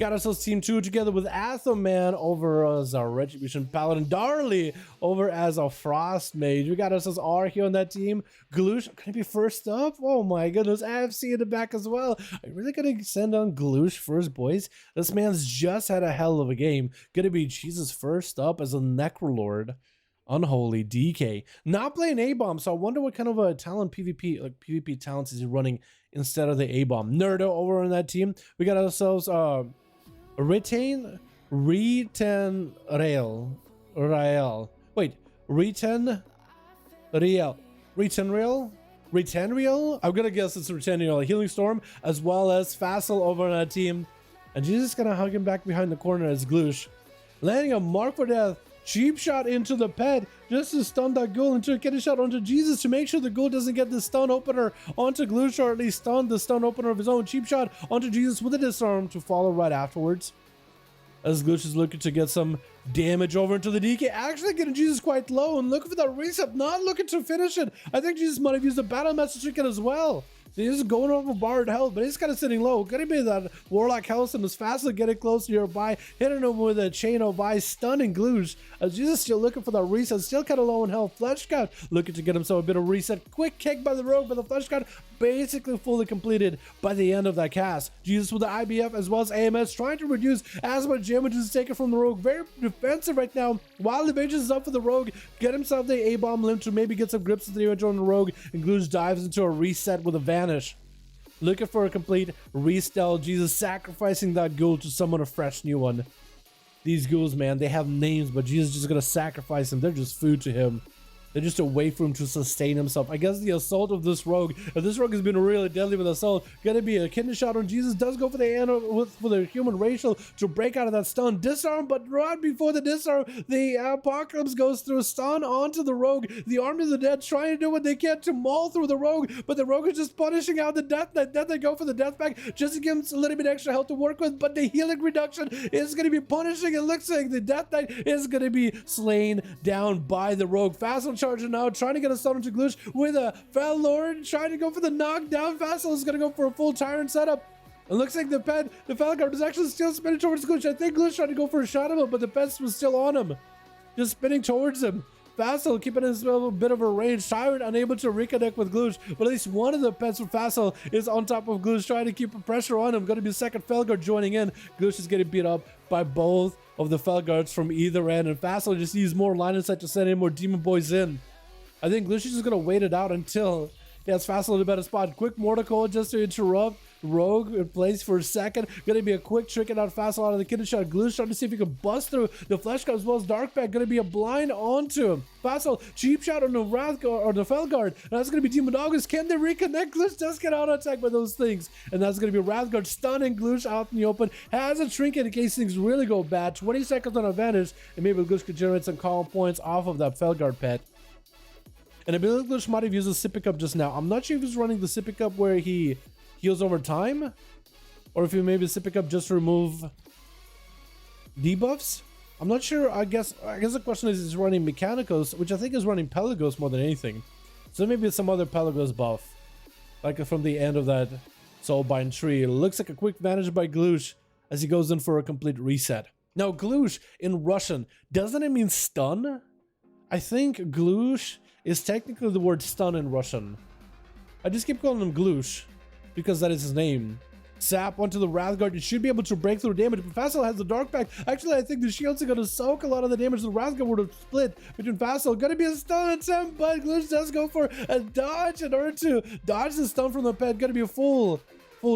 got ourselves team 2 together with Athoman over as our Retribution Paladin, Darley over as a Frost Mage. We got ourselves R here on that team. Gloosh gonna be first up. Oh my goodness, AFC in the back as well. Are you really gonna send on Gloosh first, boys? This man's just had a hell of a game. Gonna be Jesus first up as a Necrolord. Unholy DK. Not playing A-Bomb, so I wonder what kind of a talent PvP, like PvP talents is he running instead of the A-Bomb. Nerdo over on that team. We got ourselves Retain Rail. Wait, Retain Real? I'm gonna guess it's Real. Healing Storm, as well as Facile over on that team. And Jesus gonna hug him back behind the corner as Gloosh. Landing a Mark for Death. Cheap shot into the pet just to stun that ghoul and to get a shot onto Jesus to make sure the ghoul doesn't get the stun opener onto Gloosh, or at least stun the stun opener of his own. Cheap shot onto Jesus with a disarm to follow right afterwards. As Gloosh is looking to get some damage over into the DK. Actually getting Jesus quite low and looking for that reset, not looking to finish it. I think Jesus might have used the battle message ticket as well. He's going over borrowed health, but he's kind of sitting low. Gonna be that Warlock health and is fastly getting close nearby, hitting him with a chain of ice, stunning Gloosh. As Jesus still looking for that reset, still kind of low in health. Flesh Scout looking to get himself a bit of reset. Quick kick by the rogue, but the Flesh Scout basically fully completed by the end of that cast. Jesus with the IBF as well as AMS trying to reduce as much damage as taken from the rogue. Very defensive right now. While the Vengeance is up for the rogue, get himself the A-Bomb limb to maybe get some grips with the damage on the rogue, and Gloosh dives into a reset with a vanish. Looking for a complete restyle. Jesus sacrificing that ghoul to summon a fresh new one. These ghouls, man, they have names, but Jesus is just gonna sacrifice them. They're just food to him. They're just a way for him to sustain himself. I guess the assault of this rogue, if this rogue has been really deadly with assault, gonna be a kidney shot on Jesus. Does go for the human racial to break out of that stun. Disarm, but right before the disarm, the apocalypse goes through stun onto the rogue. The army of the dead trying to do what they can to maul through the rogue, but the rogue is just punishing out the death knight. Death Knight go for the death pack just to give him a little bit extra health to work with, but the healing reduction is gonna be punishing. It looks like the death knight is gonna be slain down by the rogue. Facile charger now, trying to get a stun into Gloosh with a Fel Lord, trying to go for the knockdown. Facile is going to go for a full Tyrant setup. It looks like the Felguard is actually still spinning towards Gloosh. I think Gloosh tried to go for a shot of him, but the pet was still on him. Just spinning towards him. Facile keeping his a bit of a range. Tyrant unable to reconnect with Gloosh, but at least one of the pets from Facile is on top of Gloosh, trying to keep pressure on him. Going to be the second Felguard joining in. Gloosh is getting beat up by both of the Felguards from either end, and Facile just needs more line of sight to send in more Demon Boys in. I think Gloosh is just going to wait it out until he has Facile in a better spot. Quick Mortal just to interrupt. Rogue in place for a second. Going to be a quick tricking out Facile out of the kidney shot. Gloosh trying to see if he can bust through the Flesh Guard as well as Dark Pack. Going to be a blind onto him. Facile, cheap shot on the Wrathguard or the Felguard. And that's going to be Demon August. Can they reconnect? Gloosh does get out attacked by those things. And that's going to be Wrathguard stunning Gloosh out in the open. Has a trinket in case things really go bad. 20 seconds on advantage. And maybe Gloosh could generate some calm points off of that Felguard pet. And I believe Gloosh might have used a Sippy Cup just now. I'm not sure if he's running the Sippy Cup where he heals over time, or if he maybe Sippy Cup just to remove debuffs. I'm not sure. I guess the question is running Mechanicos, which I think is running Pelagos more than anything. So maybe it's some other Pelagos buff, like from the end of that Soulbind tree. It looks like a quick vantage by Gloosh as he goes in for a complete reset. Now Gloosh in Russian, doesn't it mean stun? I think Gloosh is technically the word stun in Russian. I just keep calling him Gloosh because that is his name. Sap onto the Wrathguard. It should be able to break through damage, but Facile has the Dark Pack. Actually, I think the shields are going to soak a lot of the damage. The Wrathguard would have split between Facile. Going to be a stun attempt, but Gloosh does go for a dodge in order to dodge the stun from the pet. Going to be a full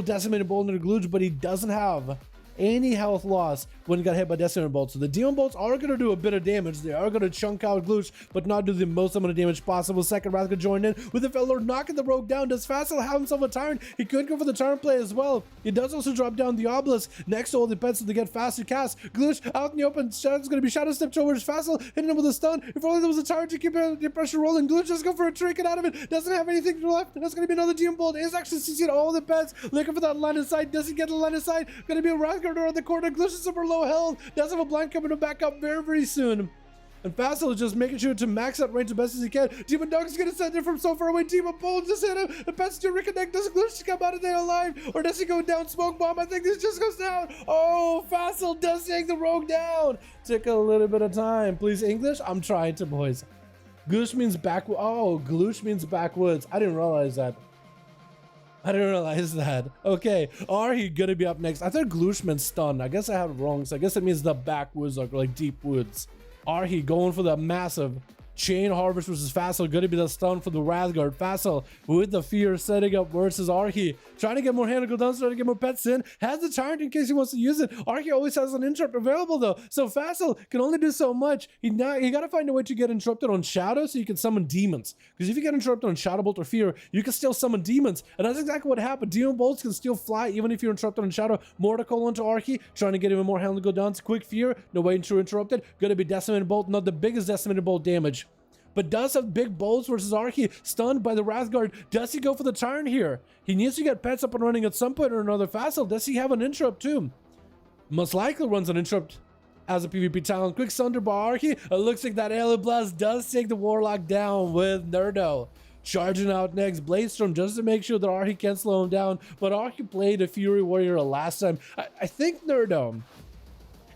decimated bolt into Gloosh, but he doesn't have any health loss when he got hit by Decimator Bolts. So the Demon Bolts are going to do a bit of damage. They are going to chunk out Gloosh, but not do the most amount of damage possible. Second Wrath could join in with the Fellow knocking the Rogue down. Does Facile have himself a Tyrant? He could go for the Tyrant play as well. He does also drop down the Obelisk next to all the pets to get faster cast. Gloosh out in the open. Shadow's going to be Shadow Step towards Facile, hitting him with a stun. If only there was a Tyrant to keep the pressure rolling. Gloosh just go for a trinket out of it. Doesn't have anything left. That's going to be another Demon Bolt. Is actually CC'd all the pets. Looking for that line of sight. Doesn't get the line of sight. Going to be a Wrathguard around the corner. Gloosh is super low health. Does have a blind coming to back up very, very soon. And Facile is just making sure to max out range as best as he can. Demon Dog is going to send it from so far away. Demon Bolt just hit him. The best to reconnect. Does Glitch come out of there alive? Or does he go down? Smoke Bomb. I think this just goes down. Oh, Facile does take the rogue down. Took a little bit of time. Please, English? I'm trying to, boys. Gloosh means back. Oh, Gloosh means backwoods. I didn't realize that. Okay, Arhi gonna be up next. I thought Gloosh meant stun. I guess I have it wrong. So I guess it means the backwoods, like deep woods. Arhi going for the massive Chain Harvest versus Facile. Gonna be the stun for the Wrathguard. Facile with the fear setting up versus Arhi. Trying to get more Handle done, trying to get more pets in. Has the Tyrant in case he wants to use it. Arhi always has an interrupt available though. So Facile can only do so much. He gotta find a way to get interrupted on Shadow so you can summon demons. Because if you get interrupted on Shadow Bolt or Fear, you can still summon demons. And that's exactly what happened. Demon Bolts can still fly even if you're interrupted on Shadow. More to call onto Arhi. Trying to get even more Handle done. Quick Fear. No way to interrupt it. Gonna be Decimated Bolt. Not the biggest Decimated Bolt damage, but does have big bolts versus Arhi. Stunned by the Wrathguard. Does he go for the Tyrant here? He needs to get pets up and running at some point or another. Facile, does he have an interrupt too? Most likely runs an interrupt as a PvP talent. Quick Sunder by Arhi. It looks like that Alien Blast does take the Warlock down with Nerdo. Charging out next, Bladestorm, just to make sure that Arhi can't slow him down. But Arhi played a Fury Warrior last time. I think Nerdo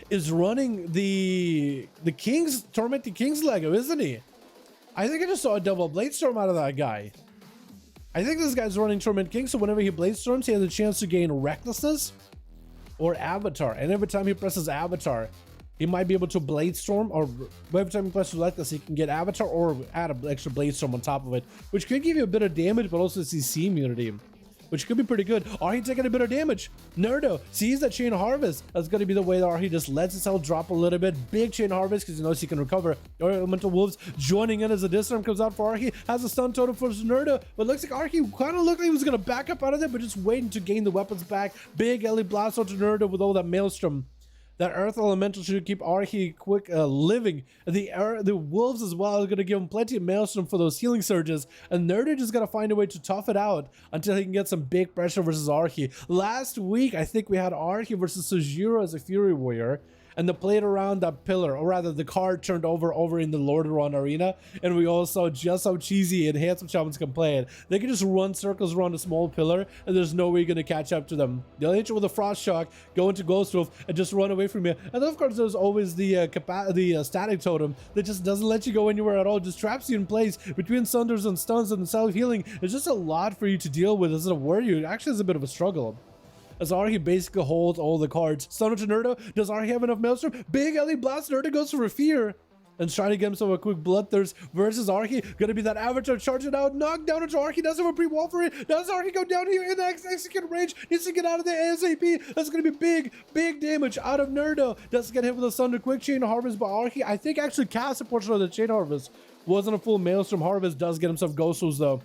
is running the King's Tormenting King's Lego, isn't he? I think I just saw a double Bladestorm out of that guy. I think this guy's running Torment King, so whenever he Bladestorms, he has a chance to gain Recklessness or Avatar. And every time he presses Avatar, he might be able to Bladestorm, or every time he presses Reckless, he can get Avatar or add an extra Bladestorm on top of it, which could give you a bit of damage, but also CC immunity, which could be pretty good. Arhi taking a bit of damage. Nerdo sees that Chain Harvest. That's going to be the way that Arhi just lets himself drop a little bit. Big Chain Harvest because he knows he can recover. Elemental Wolves joining in as the Disarm comes out for Arhi. Has a stun totem for Nerdo, but looks like Arhi kind of looked like he was going to back up out of there, but just waiting to gain the weapons back. Big Ellie Blast onto Nerdo with all that Maelstrom. That Earth Elemental should keep Arhi quick living. The Wolves as well are going to give him plenty of Maelstrom for those healing surges. And Nerdo just got to find a way to tough it out until he can get some big pressure versus Arhi. Last week, I think we had Arhi versus Sojiro as a Fury Warrior. And they played around that pillar, or rather the card turned over in the Lordaeron arena, and we all saw just how cheesy and handsome shamans can play it. They can just run circles around a small pillar, and there's no way you're gonna catch up to them. They'll hit you with a Frost Shock, go into Ghost Wolf, and just run away from you. And then of course there's always the Static Totem that just doesn't let you go anywhere at all, just traps you in place between Sunders and Stuns and self-healing. It's just a lot for you to deal with as a warrior. It actually is a bit of a struggle, as Arhi basically holds all the cards. Stunner to Nerdo. Does Arhi have enough Maelstrom? Big Ellie Blast. Nerdo goes for a Fear and trying to get himself a quick Bloodthirst versus Arhi. Gonna be that Avatar charging out. Knocked down into Arhi. Does have a pre-wall for it. Does Arhi go down here in the execute range? Needs to get out of there ASAP. That's gonna be big damage out of Nerdo. Does get hit with a Thunder. Quick Chain Harvest by Arhi. I think actually cast a portion of the Chain Harvest. Wasn't a full Maelstrom Harvest. Does get himself Ghost Wolves though.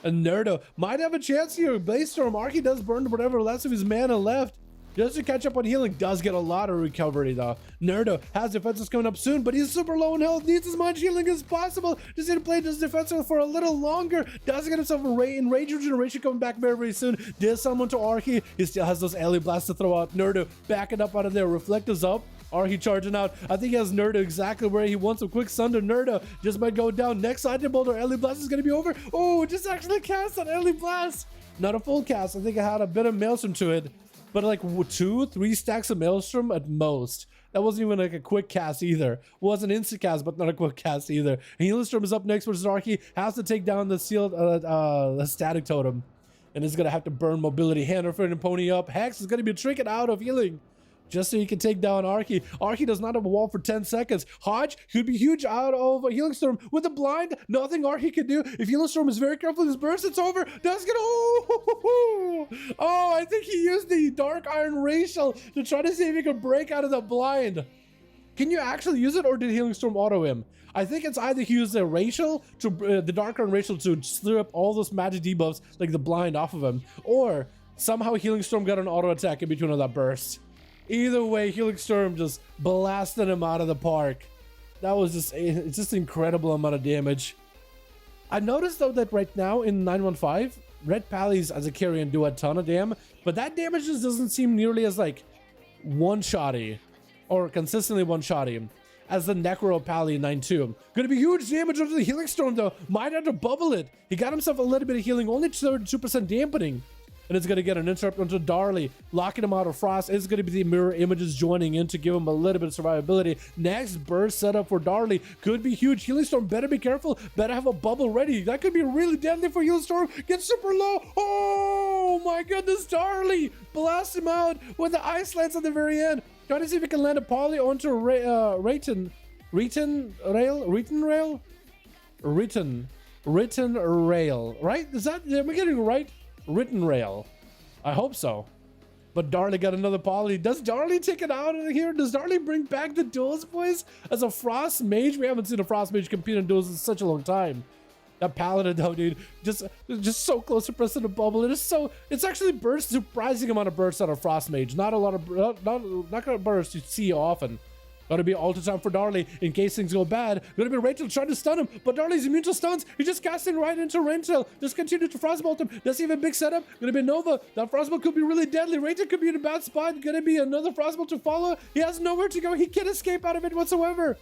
And Nerdo might have a chance here. Bladestorm. Arhi does burn whatever less of his mana left just to catch up on healing. Does get a lot of recovery though. Nerdo has defenses coming up soon, but he's super low in health. Needs as much healing as possible. Just need to play this defensive for a little longer. Does get himself a Rage Regeneration coming back very soon. Did someone to Arhi. He still has those Ellie Blasts to throw out. Nerdo backing up out of there. Reflectors up. Arhi charging out. I think he has Nerdo exactly where he wants. A quick Sunder. Nerdo just might go down. Next Lightning Bolt or Ellie Blast is going to be over. Oh, just actually cast on Ellie Blast. Not a full cast. I think I had a bit of Maelstrom to it, but like 2-3 stacks of Maelstrom at most. That wasn't even like a quick cast either. Was an instant cast, but not a quick cast either. Healing is up next versus Arhi. Has to take down the sealed the Static Totem, and is going to have to burn mobility. Hammer for an pony up. Hex is going to be tricking out of healing just so he can take down Arhi. Arhi does not have a wall for 10 seconds. Hodge could be huge out of a Healing Storm with a blind. Nothing Arhi can do. If Healing Storm is very careful with his burst, it's over. Does get oh, I think he used the Dark Iron Racial to try to see if he could break out of the blind. Can you actually use it, or did Healing Storm auto him? I think it's either he used the Racial to the Dark Iron Racial to slip all those magic debuffs like the blind off of him, or somehow Healing Storm got an auto attack in between of that burst. Either way, Healing Storm just blasted him out of the park. That was it's just an incredible amount of damage. I noticed though that right now in 915, Red Pallies as a carrion do a ton of damage, but that damage just doesn't seem nearly as like one-shotty or consistently one-shotty as the Necro Paladin 9-2. Gonna be huge damage onto the Healing Storm though. Might have to bubble it. He got himself a little bit of healing, only 32% dampening. And it's going to get an interrupt onto Darley, locking him out of Frost. It's going to be the mirror images joining in to give him a little bit of survivability. Next burst setup for Darley could be huge. Healing Storm, better be careful. Better have a bubble ready. That could be really deadly for Healing Storm. Get super low. Oh my goodness, Darley. Blast him out with the Ice Lance at the very end. Trying to see if he can land a poly onto Rayton Rail, right? Is that, am I getting it right? Written Rail. I hope so. But Darley got another poly. Does Darley take it out of here? Does Darley bring back the duels, boys? As a Frost Mage? We haven't seen a Frost Mage compete in duels in such a long time. That Paladin though, dude, just so close to pressing the bubble. It's actually burst, surprising amount of bursts out of Frost Mage. Not a lot of, not gonna burst you see often. Gotta be ultra time for Darley in case things go bad. Gonna be Rachel trying to stun him, but Darley's immune to stuns. He's just casting right into Rentel. Just continue to frostbolt him. Does he have a big setup? Gonna be Nova. That frostbolt could be really deadly. Rachel could be in a bad spot. Gonna be another frostbolt to follow. He has nowhere to go. He can't escape out of it whatsoever.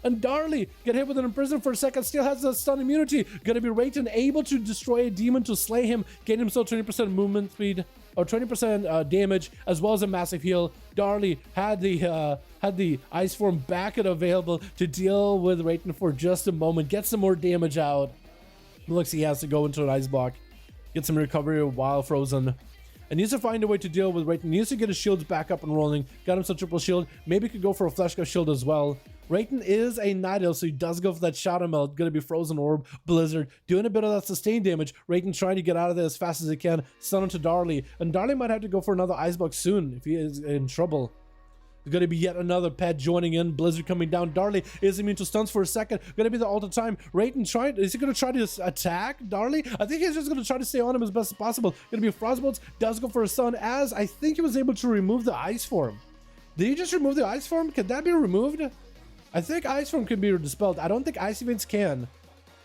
And Darley get hit with an imprison for a second, still has the stun immunity. Gonna be Rayton able to destroy a demon to slay him, gain himself 20% movement speed or 20% damage, as well as a massive heal. Darley had the ice form back and available to deal with Rayton for just a moment, get some more damage out. Looks he has to go into an ice block, get some recovery while frozen. And needs to find a way to deal with Rayton. Needs to get his shields back up and rolling. Got him some triple shield. Maybe could go for a flesh cut shield as well. Rayton is a Night Elf, so he does go for that Shadow Melt. Gonna be Frozen Orb, Blizzard, doing a bit of that sustained damage. Rayton trying to get out of there as fast as he can. Stun onto Darley. And Darley might have to go for another Ice Block soon if he is in trouble. There's gonna be yet another pet joining in. Blizzard coming down. Darley is immune to stuns for a second. Gonna be the all the time. Rayton is he gonna try to attack Darley? I think he's just gonna try to stay on him as best as possible. Gonna be Frostbolts. Does go for a stun, as I think he was able to remove the ice form. Did he just remove the ice form? Can that be removed? I think ice form can be dispelled. I don't think ice events can,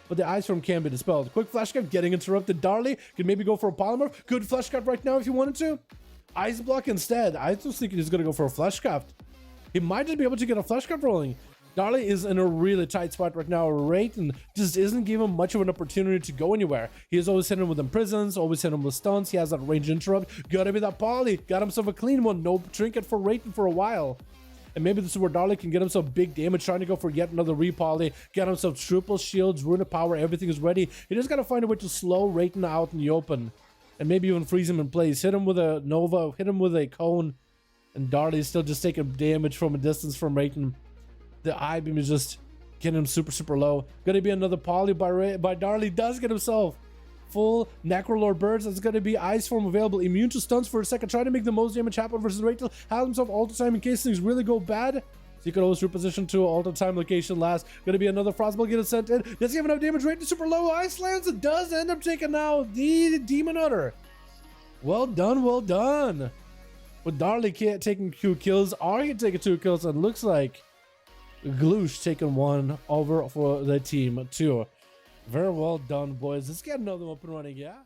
but the ice form can be dispelled. Quick flash cut, getting interrupted. Darley can maybe go for a polymorph. Good flash cut right now if you wanted to. Ice block instead. I just think he's gonna go for a flash cut. He might just be able to get a flash cut rolling. Darley is in a really tight spot right now. Rayton just isn't giving much of an opportunity to go anywhere. He is always hitting him with imprisons, always hitting him with stuns. He has that range interrupt. Gotta be that poly. Got himself a clean one. No trinket for Rayton for a while. And maybe this is where Darley can get himself big damage, trying to go for yet another repoly, get himself triple shields, rune of power, everything is ready. He just gotta find a way to slow Rayton out in the open. And maybe even freeze him in place. Hit him with a Nova, hit him with a cone. And Darley's still just taking damage from a distance from Rayton. The eye beam is just getting him super low. Gonna be another poly by Darley. Does get himself full Necrolord Birds. That's gonna be ice form available. Immune to stuns for a second. Trying to make the most damage happen versus Rachel. Has himself all the time in case things really go bad. So you can always reposition to all the time location last. Gonna be another Frostbolt getting sent in. Does he have enough damage? Rayton super low. Ice Lance. It does end up taking out the Demon Hunter. Well done, well done. With Darley taking 2 kills, Ari taking 2 kills, and looks like Gloosh taking 1 over for the team too. Very well done, boys. Let's get another one up and running, yeah?